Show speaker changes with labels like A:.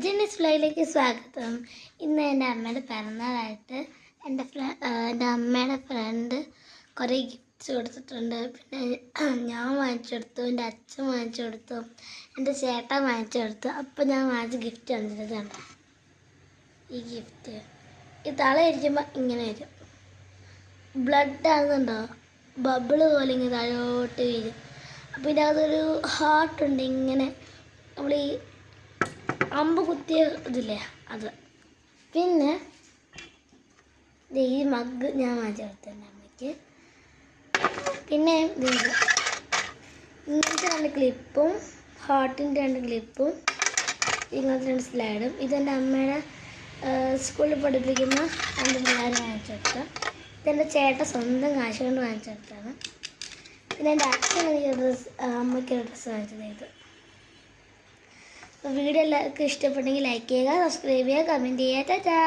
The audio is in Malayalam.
A: ജെന്നിസ് വ്ലോഗിലേക്ക് സ്വാഗതം. ഇന്ന് എൻ്റെ അമ്മയുടെ പിറന്നാളായിട്ട് എൻ്റെ അമ്മയുടെ ഫ്രണ്ട് കുറേ ഗിഫ്റ്റ്സ് കൊടുത്തിട്ടുണ്ട്. പിന്നെ ഞാൻ വാങ്ങിച്ചു കൊടുത്തു, എൻ്റെ അച്ഛൻ വാങ്ങിച്ചു കൊടുത്തു, എൻ്റെ ചേട്ടൻ വാങ്ങിച്ചു കൊടുത്തു. അപ്പോൾ ഞാൻ വാങ്ങിച്ച ഗിഫ്റ്റ് വന്നിട്ടുണ്ട്. ഈ ഗിഫ്റ്റ് ഈ തളയിരിക്കുമ്പോൾ ഇങ്ങനെ വരും. ബ്ലഡ് ആകുന്നുണ്ടോ, ബബിള് പോലെ ഇങ്ങനെ താഴോട്ട് വീഴും. അപ്പോൾ ഇതിനകത്തൊരു ഹാർട്ടുണ്ട്. ഇങ്ങനെ നമ്മൾ ഈ അമ്പ് കുത്തിയ ഇതില്ലേ അത്. പിന്നെ ഈ മഗ് ഞാൻ വാങ്ങിച്ചു കൊടുത്തത് അമ്മയ്ക്ക്. പിന്നെ ഇങ്ങനത്തെ 2 ക്ലിപ്പും ഹാർട്ടിൻ്റെ 2 ക്ലിപ്പും ഇങ്ങനത്തെ 2 സ്ലൈഡും. ഇതെൻ്റെ അമ്മയുടെ സ്കൂളിൽ പഠിപ്പിക്കുന്ന 2 പിള്ളേർ വാങ്ങിച്ചു കൊടുത്ത. ഇതെൻ്റെ ചേട്ടൻ സ്വന്തം കാശ് കൊണ്ട് വാങ്ങിച്ചു കൊടുത്താണ്. പിന്നെ എൻ്റെ അച്ഛൻ എനിക്ക് അമ്മയ്ക്കൊരു ഡ്രസ്സ് വാങ്ങിച്ചത് ഇത്. വീഡിയോ എല്ലാവർക്കും ഇഷ്ടപ്പെട്ടെങ്കിൽ ലൈക്ക് ചെയ്യുക, സബ്സ്ക്രൈബ് ചെയ്യുക, കമൻറ്റ് ചെയ്യുക. ടാറ്റാ.